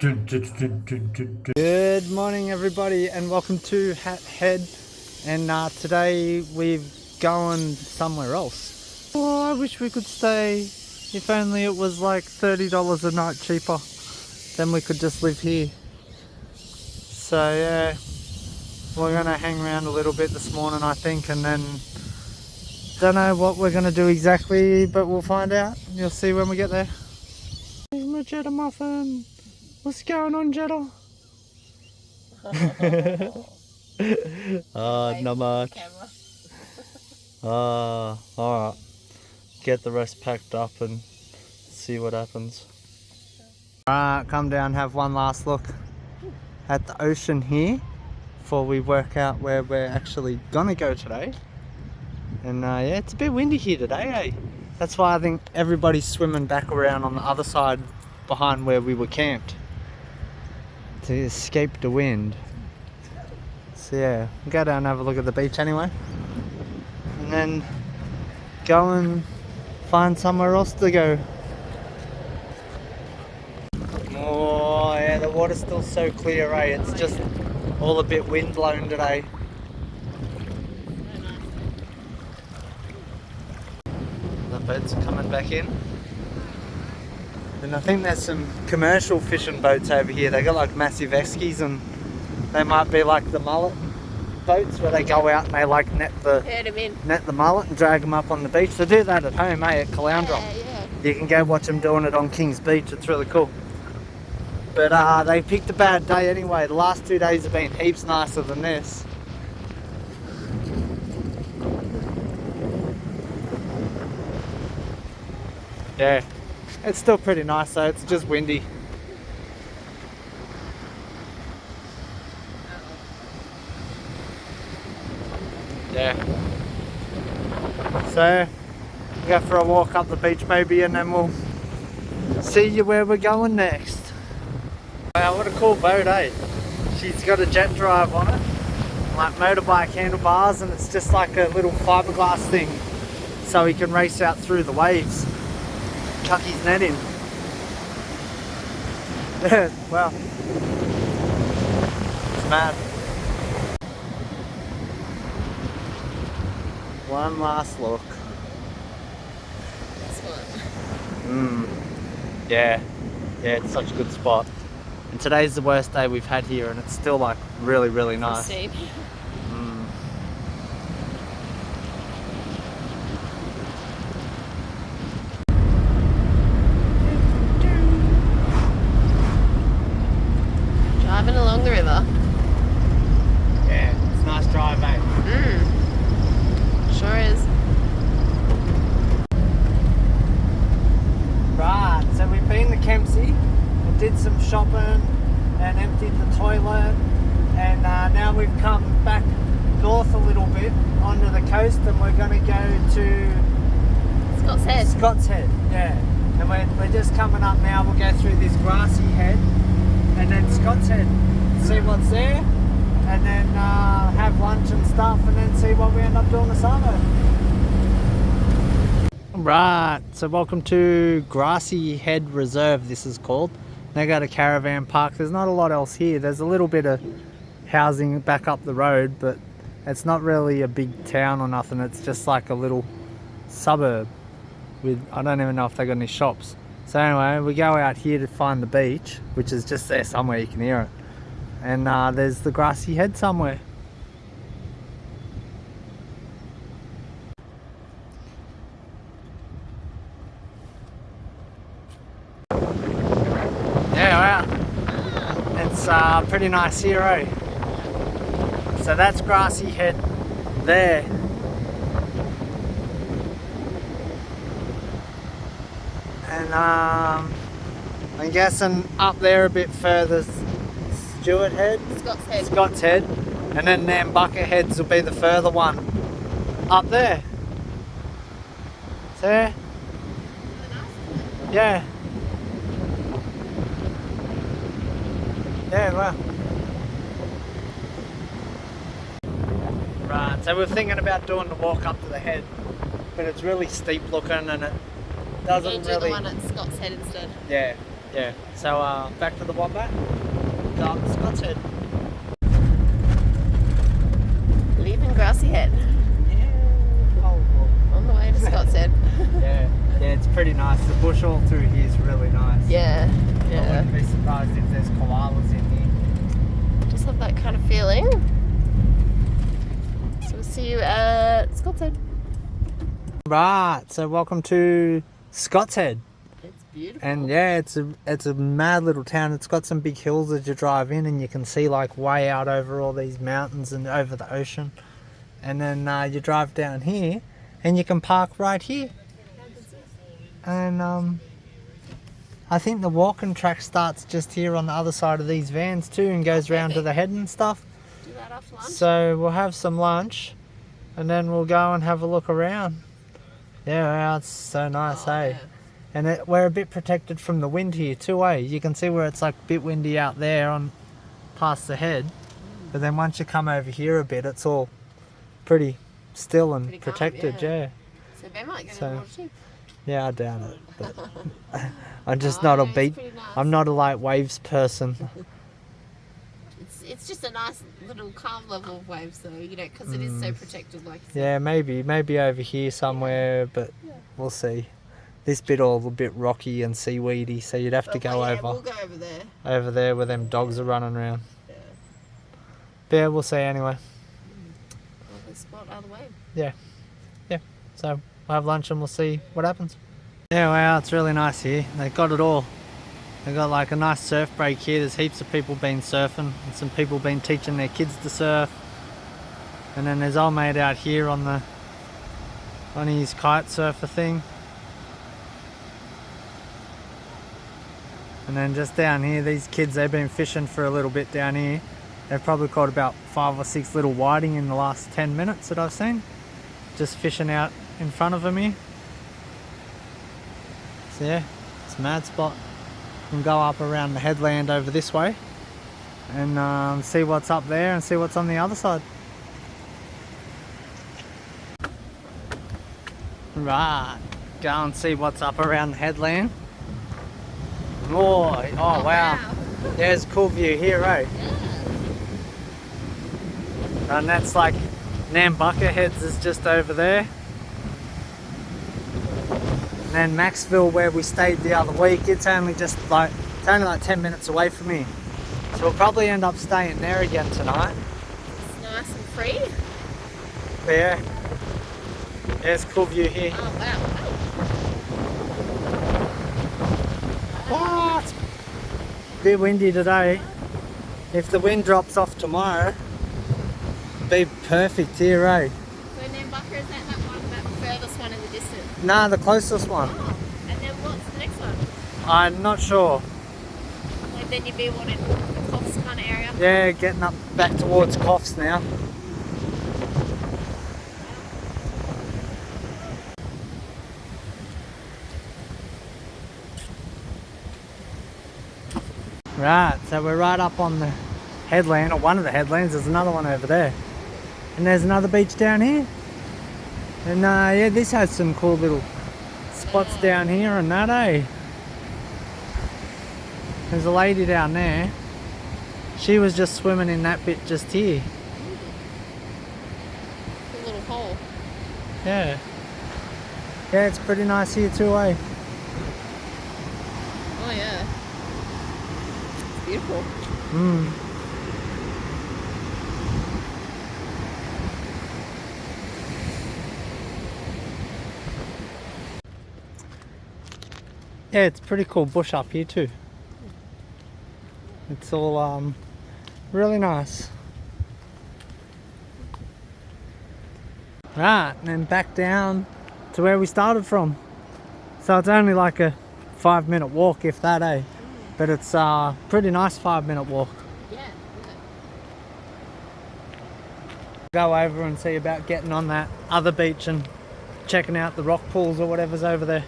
Good morning everybody and welcome to Hat Head, and today we're going somewhere else. Oh, I wish we could stay, if only it was like $30 a night cheaper, then we could just live here. So yeah, we're gonna hang around a little bit this morning I think, and then don't know what we're gonna do exactly, but we'll find out. You'll see when we get there. Hey, my Jetta muffin, what's going on, Jetta? Not much. Alright. Get the rest packed up and see what happens. Alright, come down, have one last look at the ocean here before we work out where we're actually gonna go today. And yeah, it's a bit windy here today, eh? That's why I think everybody's swimming back around on the other side behind where we were camped to escape the wind. So yeah, we'll go down and have a look at the beach anyway, and then go and find somewhere else to go. Oh yeah, the water's still so clear, eh? It's just all a bit wind blown today. The boats are coming back in. And I think there's some commercial fishing boats over here. They got like massive eskies, and they might be like the mullet boats where they go out and they like net the mullet and drag them up on the beach. They do that at home, eh, at Caloundra. Yeah. You can go watch them doing it on King's Beach. It's really cool. But they picked a bad day anyway. The last 2 days have been heaps nicer than this. Yeah. It's still pretty nice though, it's just windy. Yeah. So, we'll go for a walk up the beach maybe, and then we'll see you where we're going next. Wow, what a cool boat, eh? She's got a jet drive on it, like motorbike handlebars, and it's just like a little fiberglass thing so he can race out through the waves. Chuck his net in. Well, it's mad. One last look. Yeah, it's such a good spot. And today's the worst day we've had here, and it's still like really, really nice. Driving along the river. Yeah, it's a nice drive, eh? Sure is. Right, so we've been to Kempsey and did some shopping and emptied the toilet, and now we've come back north a little bit onto the coast, and we're going to go to Scott's Head. Scott's Head, yeah. And we're just coming up now. We'll go through this grassy head and then Scott's Head, see what's there, and then have lunch and stuff, and then see what we end up doing this summer. Right, so welcome to Grassy Head Reserve, this is called. They got a caravan park. There's not a lot else here. There's a little bit of housing back up the road, but it's not really a big town or nothing. It's just like a little suburb with, I don't even know if they got any shops. So anyway, we go out here to find the beach, which is just there somewhere, you can hear it. And there's the Grassy Head somewhere. Yeah, wow. It's pretty nice here, eh? So that's Grassy Head there. And I'm guessing up there a bit further, Stewart Head? Scott's Head. Scott's Head. And then Nambucca Heads will be the further one up there. See? Yeah. Yeah, well. Right, so we're thinking about doing the walk up to the head, but it's really steep looking and it doesn't do really... the one at Scott's Head instead. Yeah, Yeah, so back to the Wombat. Go up to Scott's Head. Leaving Grassy Head. Yeah. On the way to Scott's Head. Yeah, it's pretty nice. The bush all through here is really nice. Yeah, I yeah. wouldn't be surprised if there's koalas in here. Just have that kind of feeling. So we'll see you at Scott's Head. Right, so welcome to Scott's Head. It's beautiful. And yeah, it's a mad little town. It's got some big hills as you drive in, and you can see like way out over all these mountains and over the ocean. And then you drive down here, and you can park right here. And I think the walking track starts just here on the other side of these vans too, and goes round to the head and stuff. Do that after lunch? So we'll have some lunch, and then we'll go and have a look around. Yeah, wow, it's so nice, eh? Yeah. And we're a bit protected from the wind here too, eh? You can see where it's like a bit windy out there on past the head, but then once you come over here a bit, it's all pretty still and Pretty calm, protected, yeah. So Ben might get So- a water too. Yeah, I doubt it. But I'm just not a it's beat. pretty nice. I'm not a light waves person. It's just a nice little calm level of waves though, you know, because it is so protected like you said. Yeah, maybe over here somewhere, but we'll see. This bit all a bit rocky and seaweedy, so you'd have to go yeah, over we'll go over there. over there where them dogs are running around. Yeah. But yeah, we'll see anyway. Lovely spot either way. Yeah. So we'll have lunch and we'll see what happens. Yeah, wow, it's really nice here. They've got it all. They've got like a nice surf break here. There's heaps of people been surfing and some people been teaching their kids to surf. And then there's old mate out here on his kite surfer thing. And then just down here, these kids, they've been fishing for a little bit down here. They've probably caught about 5 or 6 little whiting in the last 10 minutes that I've seen. Just fishing out in front of them here. So yeah, it's a mad spot. We can go up around the headland over this way and see what's up there and see what's on the other side. Right, go and see what's up around the headland. Oh wow. There's a cool view here, eh? And that's like Nambucca Heads is just over there. And then Maxville, where we stayed the other week, it's only like 10 minutes away from here. So we'll probably end up staying there again tonight. It's nice and free. But yeah, there's a cool view here. Oh wow. Oh, it's a bit windy today. If the wind drops off tomorrow, it'll be perfect here, eh? So Nambucca, is that one, that furthest one in the distance? Nah, the closest one. Oh, and then what's the next one? I'm not sure. Like then you'd be what, in the Coffs kind of area? Yeah, getting up back towards Coffs now. Right, so we're right up on the headland, or one of the headlands. There's another one over there. And there's another beach down here. And yeah, this has some cool little spots down here and that, eh? There's a lady down there. She was just swimming in that bit just here. A little hole. Yeah. Yeah, it's pretty nice here too, eh? Oh yeah. It's beautiful. Mm. Yeah, it's pretty cool bush up here too. It's all really nice. Right, and then back down to where we started from. So it's only like a 5-minute walk, if that, eh? But it's a pretty nice 5-minute walk. Yeah. Go over and see about getting on that other beach and checking out the rock pools or whatever's over there.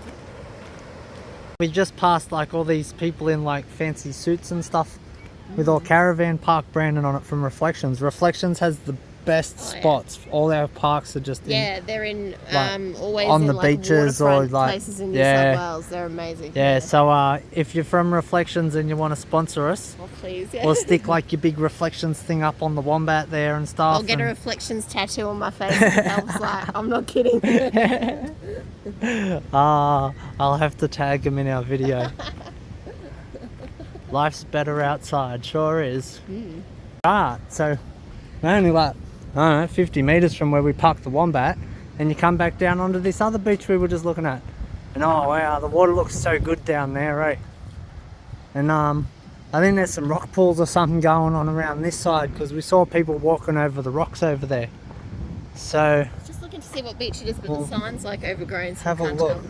We just passed like all these people in like fancy suits and stuff with all caravan park branding on it from Reflections. Reflections has the best Oh, yeah. spots. All our parks are just in, Yeah, they're in like, always on in the like beaches or waterfront like places in New yeah. South Wales. They're amazing. Yeah, so if you're from Reflections and you want to sponsor us, Oh, please. Yeah. or stick like your big Reflections thing up on the Wombat there and stuff. I'll get a and Reflections tattoo on my face if it helps. Like, I'm not kidding. I'll have to tag them in our video. Life's better outside, sure is. So we're only like, I don't know, 50 metres from where we parked the Wombat, and you come back down onto this other beach we were just looking at. And oh wow, the water looks so good down there, right? And I think there's some rock pools or something going on around this side, because we saw people walking over the rocks over there. So Just looking to see what beach it is, but the sign's like overgrown, so have I a can't look. tell.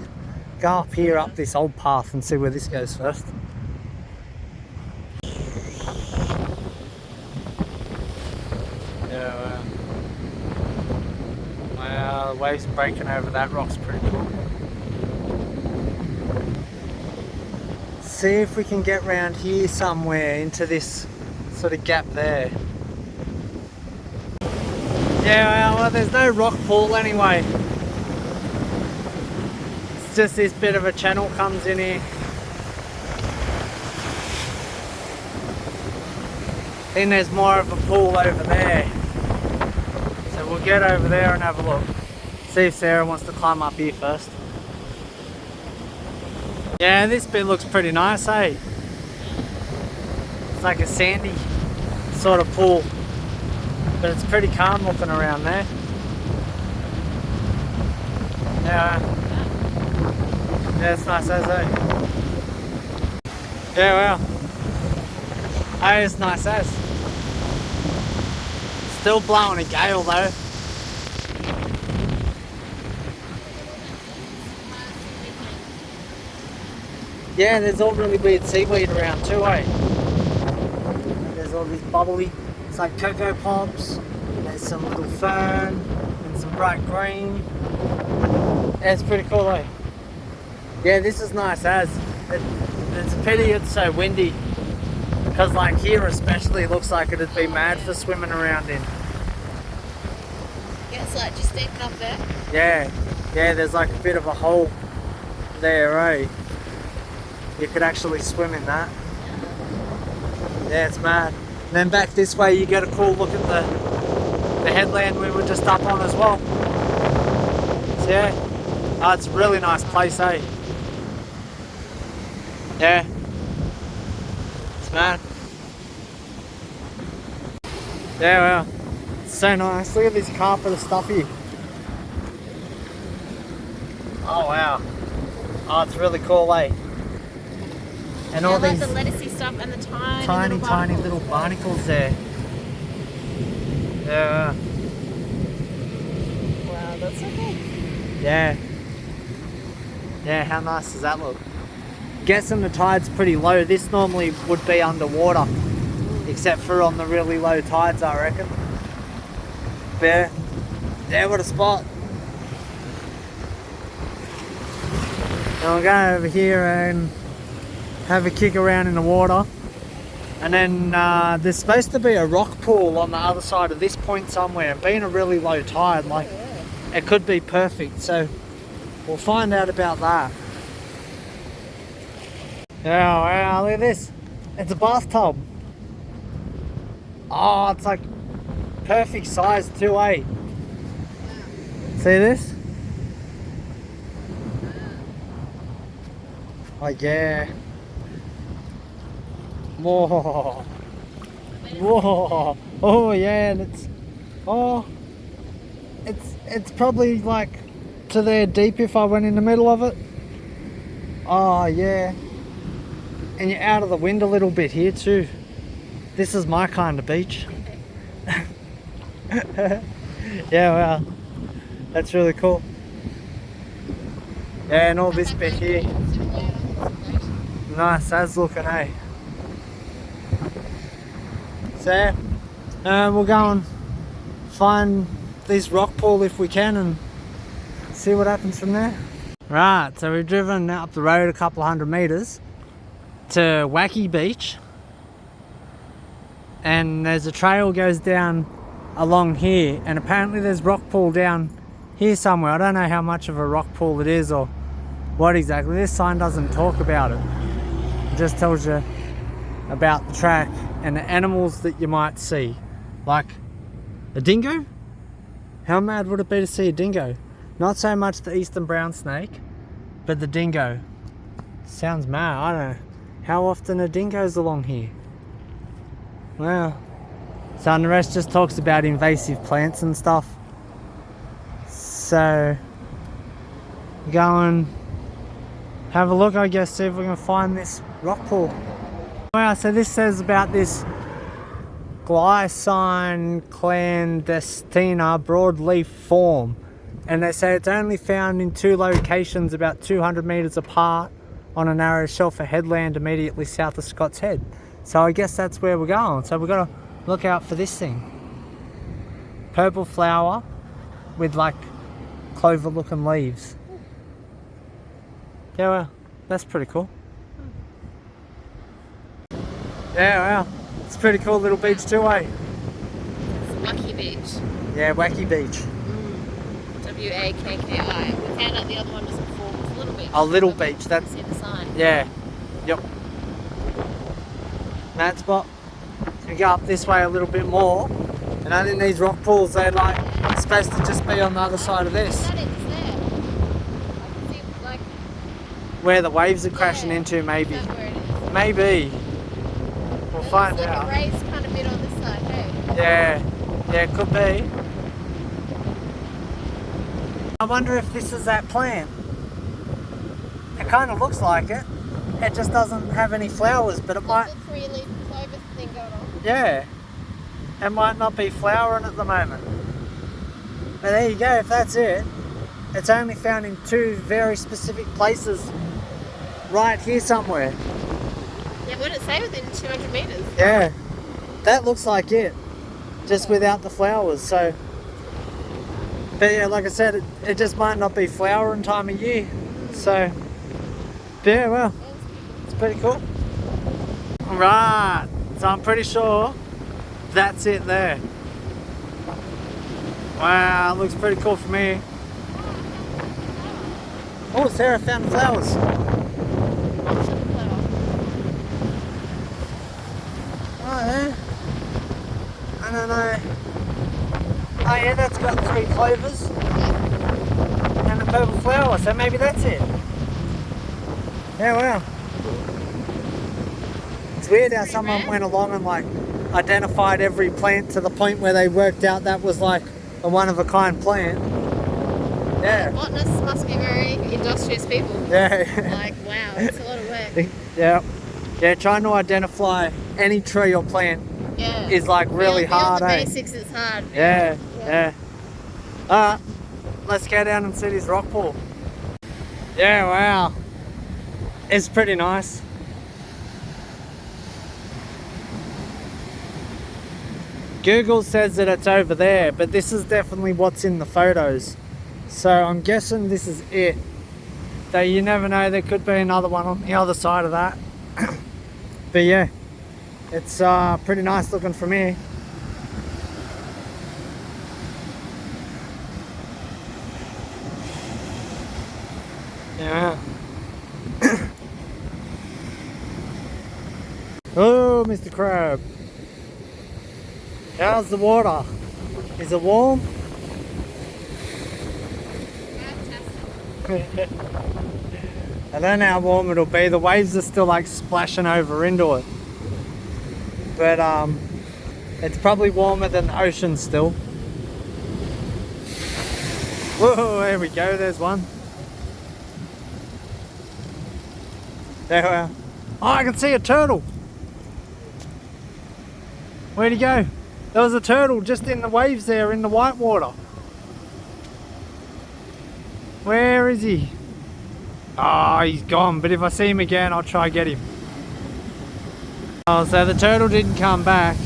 Go up here, up this old path, and see where this goes first. Yeah, wow, the waves breaking over that rock's pretty cool. See if we can get round here somewhere into this sort of gap there. Yeah, well, there's no rock pool anyway. It's just this bit of a channel comes in here. Then there's more of a pool over there. So we'll get over there and have a look. See if Sarah wants to climb up here first. Yeah, this bit looks pretty nice, eh? It's like a sandy sort of pool, but it's pretty calm looking around there. Yeah, it's nice as, eh? Yeah, well, hey, it's nice as. Still blowing a gale though. Yeah, there's all really weird seaweed around too, eh? There's all these bubbly, it's like cocoa pops, there's some little fern, and some bright green. Yeah, it's pretty cool, eh? Yeah, this is nice as. It's a pity it's so windy, because like here especially it looks like it'd be mad for swimming around in. Yeah, it's like just deep up there. Yeah, there's like a bit of a hole there, eh? You could actually swim in that. Yeah, it's mad. And then back this way you get a cool look at the headland we were just up on as well. So yeah, oh, it's a really nice place, eh? Yeah, it's mad. Yeah, well, it's so nice. Look at this carpet of stuff here. Oh wow. Oh, it's really cool, eh? And Yeah, all like these the lettucey stuff and the tiny little barnacles there. Yeah. Wow, that's so cool. Yeah. Yeah, how nice does that look? Guessing the tide's pretty low. This normally would be underwater, except for on the really low tides, I reckon. But yeah, what a spot. And we'll go over here and have a kick around in the water, and then there's supposed to be a rock pool on the other side of this point somewhere, and being a really low tide, like it could be perfect, so we'll find out about that. Yeah, wow, look at this, it's a bathtub. Oh, it's like perfect size too, eh? See this? Oh yeah. Whoa. Whoa. Oh yeah, and it's probably like to there deep if I went in the middle of it. Oh yeah. And you're out of the wind a little bit here too. This is my kind of beach. Yeah, wow. That's really cool. Yeah, and all this bit here. Nice as looking, eh? So, we'll go and find this rock pool if we can and see what happens from there. Right, so we've driven up the road a couple of 100 metres to Wacky Beach, and there's a trail goes down along here, and apparently there's rock pool down here somewhere. I don't know how much of a rock pool it is or what exactly. This sign doesn't talk about it. It just tells you about the track and the animals that you might see. Like a dingo? How mad would it be to see a dingo? Not so much the eastern brown snake, but the dingo. Sounds mad. I don't know. How often are dingoes along here? Wow. So, and the rest just talks about invasive plants and stuff. So, go and have a look, I guess, see if we can find this rock pool. Wow, so this says about this Glycine clandestina broadleaf form. And they say it's only found in 2 locations about 200 metres apart on a narrow shelf of headland immediately south of Scott's Head. So I guess that's where we're going. So we've got to look out for this thing. Purple flower with like clover looking leaves. Yeah, well, that's pretty cool. Yeah, well, it's a pretty cool little beach too, eh? It's Wacky Beach. Yeah, Wacky Beach. Wakki. We found out the other one just before was Little Beach. Oh, Little Beach, that's... See the sign. Yeah, yep. That spot. So we go up this way a little bit more, and I think these rock pools, they're like supposed to just be on the other side of this. That is there. I can see like... Where the waves are crashing into, maybe. Is that where it is? Maybe. We'll find It's like out. a raised kind of bit on this side, hey? Yeah, it could be. I wonder if this is that plant. It kind of looks like it. It just doesn't have any flowers, but it might... It's a 3-leaf clover thing going on. Yeah. It might not be flowering at the moment. But there you go, if that's it. It's only found in 2 very specific places. Right here somewhere. Yeah, what did it say within 200 metres? Yeah. That looks like it. Just without the flowers, so... But yeah, like I said, it just might not be flowering time of year. So, yeah, well, it's pretty cool. Right, so I'm pretty sure that's it there. Wow, it looks pretty cool for me. Oh, Sarah found the flowers. Oh, yeah. I don't know. Oh yeah, that's got 3 clovers and a purple flower, so maybe that's it. Yeah, wow. It's weird how someone went along and like identified every plant to the point where they worked out that was like a one-of-a-kind plant. Yeah. Botanists must be very industrious people. Yeah. Like, wow, it's a lot of work. Yeah. Yeah, trying to identify any tree or plant is like really hard, the eh? basics, it's hard. Yeah. Alright, let's go down and see this rock pool. Yeah, wow. It's pretty nice. Google says that it's over there, but this is definitely what's in the photos. So I'm guessing this is it. Though you never know, there could be another one on the other side of that. But yeah, it's pretty nice looking from here. Yeah. Oh, Mr. Crab. How's the water? Is it warm? I don't know how warm it'll be. The waves are still like splashing over into it. But it's probably warmer than the ocean still. Whoa, there we go, there's one. There we are. Oh, I can see a turtle. Where'd he go? There was a turtle just in the waves there in the white water. Where is he? Oh, he's gone, but if I see him again, I'll try get him. Oh, so the turtle didn't come back.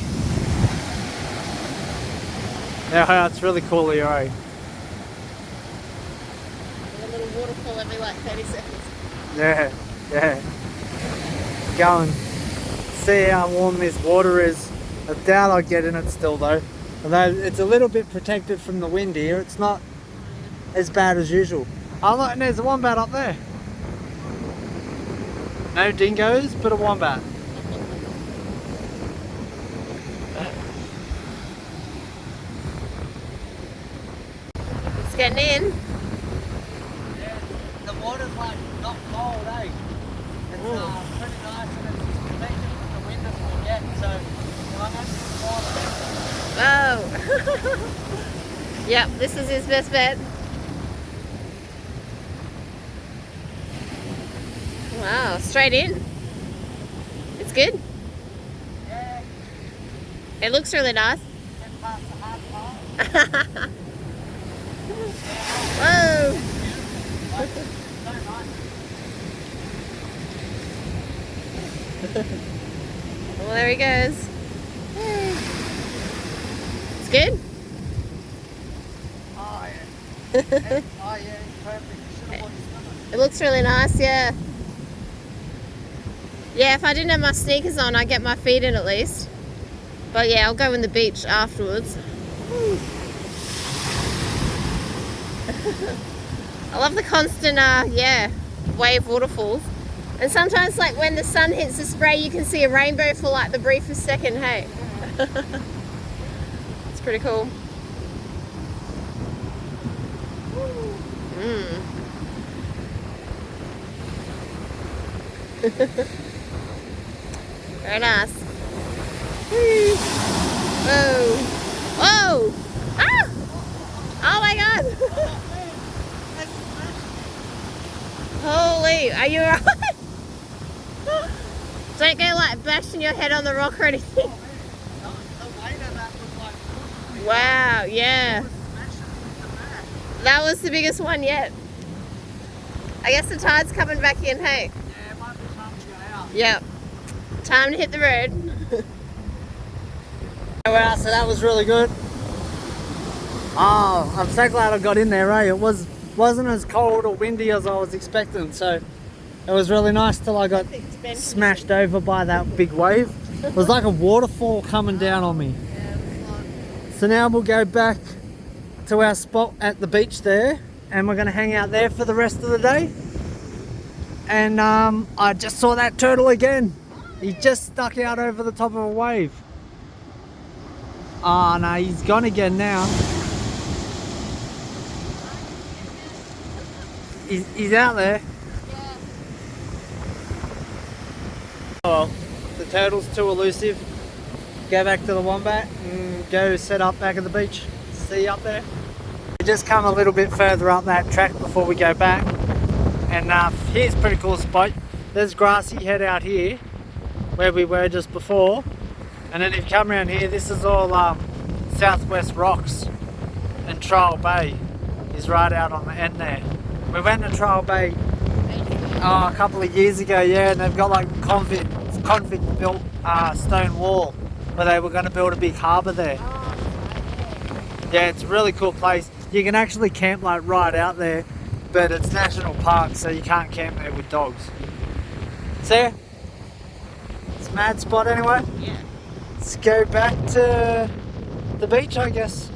Yeah, it's really cool here, eh? A little waterfall every like 30 seconds. Yeah. Go and see how warm this water is. I doubt I'll get in it still though. Although it's a little bit protected from the wind here, it's not as bad as usual. Oh look, and there's a wombat up there. No dingoes, but a wombat. It's getting in. Yeah, the water's like not cold, eh? It's pretty nice and it's protected from the wind as we'll get, so I'm actually Whoa. Yep, this is his best bet. Wow, straight in. It's good. Yeah, It looks really nice. get past the hard part. Whoa. So nice. Well, there he goes. It's good. Oh yeah. Oh yeah, it's perfect. You should have watched swimming. It looks really nice, yeah. Yeah, if I didn't have my sneakers on, I'd get my feet in at least. But yeah, I'll go in the beach afterwards. I love the constant, wave waterfalls. And sometimes, like, when the sun hits the spray, you can see a rainbow for, like, the briefest second, hey? It's pretty cool. Very nice. Whoa. Whoa! Ah! Oh my god! Holy, are you alright? Don't go like bashing your head on the rock or anything. Wow, yeah. That was the biggest one yet. I guess the tide's coming back in, hey? Yeah, it might be time to go out. Yep. Time to hit the road. Wow, so that was really good. Oh, I'm so glad I got in there, eh? It wasn't as cold or windy as I was expecting, so it was really nice till I got smashed over by that big wave. It was like a waterfall coming down on me. So now we'll go back to our spot at the beach there, and we're going to hang out there for the rest of the day. And I just saw that turtle again. He just stuck out over the top of a wave. Oh no, he's gone again now. He's out there. Oh well, the turtle's too elusive. Go back to the wombat and go set up back at the beach. See you up there. We just come a little bit further up that track before we go back. And here's a pretty cool spot. There's Grassy Head out here, where we were just before. And then if you come around here, this is all Southwest Rocks, and Trial Bay is right out on the end there. We went to Trial Bay a couple of years ago, yeah, and they've got like convict built stone wall where they were going to build a big harbour there. Yeah, it's a really cool place. You can actually camp like right out there, but it's national park, so you can't camp there with dogs. So yeah, it's a mad spot anyway. Yeah. Let's go back to the beach, I guess.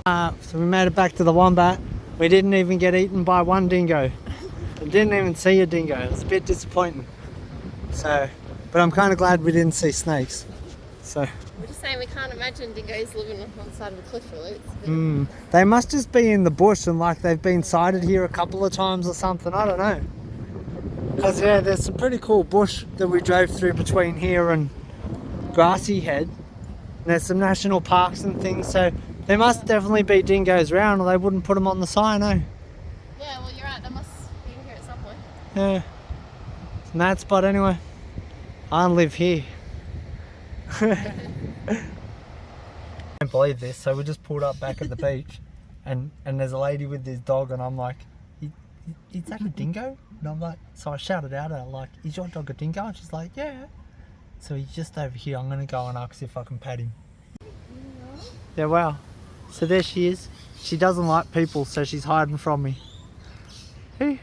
So we made it back to the wombat. We didn't even get eaten by one dingo. I didn't even see a dingo. It was a bit disappointing. So, but I'm kind of glad we didn't see snakes. So. We're just saying we can't imagine dingoes living on the side of a cliff, really. They must just be in the bush and like they've been sighted here a couple of times or something. I don't know. Because yeah, there's some pretty cool bush that we drove through between here and Grassy Head. And there's some national parks and things, so there must definitely be dingoes around or they wouldn't put them on the sign, eh? Yeah, well, you're right. They must be in here at some point. Yeah. It's a mad spot anyway. I don't live here. I can't believe this. So we just pulled up back at the beach and there's a lady with this dog and I'm like, is that a dingo? And I'm like, so I shouted out at her like, is your dog a dingo? And she's like, yeah. So he's just over here. I'm going to go and ask if I can pet him. Yeah, wow. So there she is. She doesn't like people, so she's hiding from me. Hey.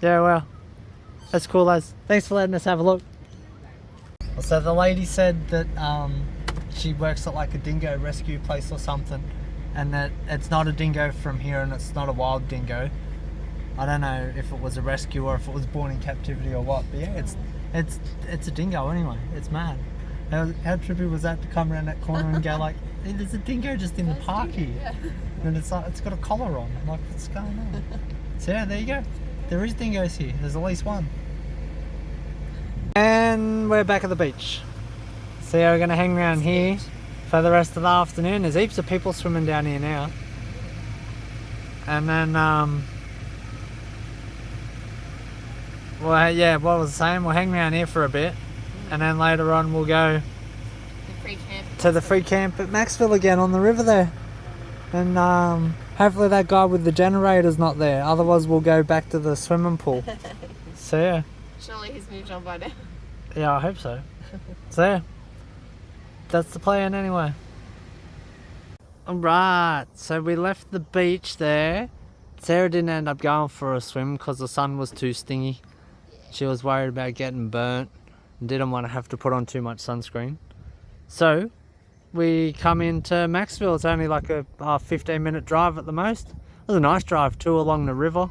Yeah, wow. That's cool, lads. Thanks for letting us have a look. So the lady said that she works at like a dingo rescue place or something, and that it's not a dingo from here and it's not a wild dingo. I don't know if it was a rescue or if it was born in captivity or what, but yeah, it's a dingo anyway. It's mad. How trippy was that to come around that corner and go like, hey, there's a dingo just in the park here, yeah. And it's like it's got a collar on. I'm like, what's going on? So yeah, there you go. There is dingoes here. There's at least one. And we're back at the beach. So yeah, we're gonna hang around here for the rest of the afternoon. There's heaps of people swimming down here now. And then well, yeah, what I was saying, we'll hang around here for a bit, and then later on we'll go to the free camp at Maxville again on the river there. And hopefully that guy with the generator's not there, otherwise we'll go back to the swimming pool. So yeah. Surely he's moved on by now. Yeah, I hope so. So yeah, that's the plan anyway. Alright, so we left the beach there. Sarah didn't end up going for a swim because the sun was too stingy. She was worried about getting burnt and didn't want to have to put on too much sunscreen. So we come into Maxville. It's only like a 15-minute drive at the most. It was a nice drive too along the river.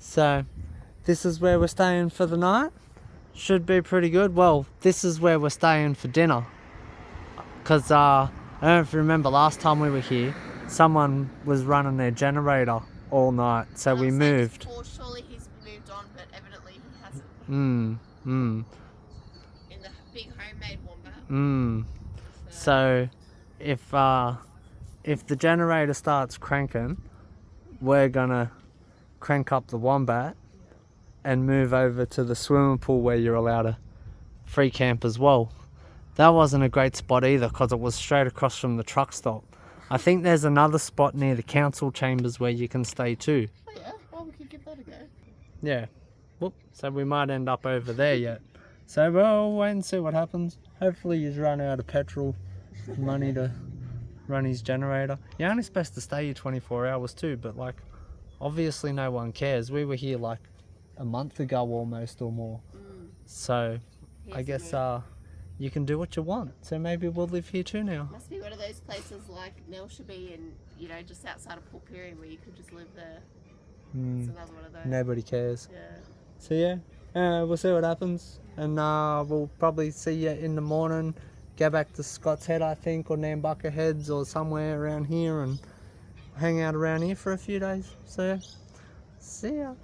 So this is where we're staying for the night. Should be pretty good. Well, this is where we're staying for dinner. Because I don't know if you remember last time we were here, someone was running their generator all night. So we moved. Surely he's moved on, but evidently he hasn't. In the big homemade wombat. So if the generator starts cranking, we're gonna crank up the wombat and move over to the swimming pool where you're allowed a free camp as well. That wasn't a great spot either because it was straight across from the truck stop. I think there's another spot near the council chambers where you can stay too. Oh yeah, well we could give that a go. Yeah. Whoop. So we might end up over there yet. So we'll wait and see what happens. Hopefully he's run out of petrol money to run his generator. You're only supposed to stay here 24 hours too, but like obviously no one cares. We were here like a month ago almost or more. So I guess you can do what you want. So maybe we'll live here too now. Must be one of those places like Nelshaby and just outside of Port Pirie where you could just live there. It's another one of those. Nobody cares. Yeah. So yeah, we'll see what happens, and we'll probably see you in the morning. Go back to Scott's Head, I think, or Nambucca Heads, or somewhere around here, and hang out around here for a few days. So yeah, see ya.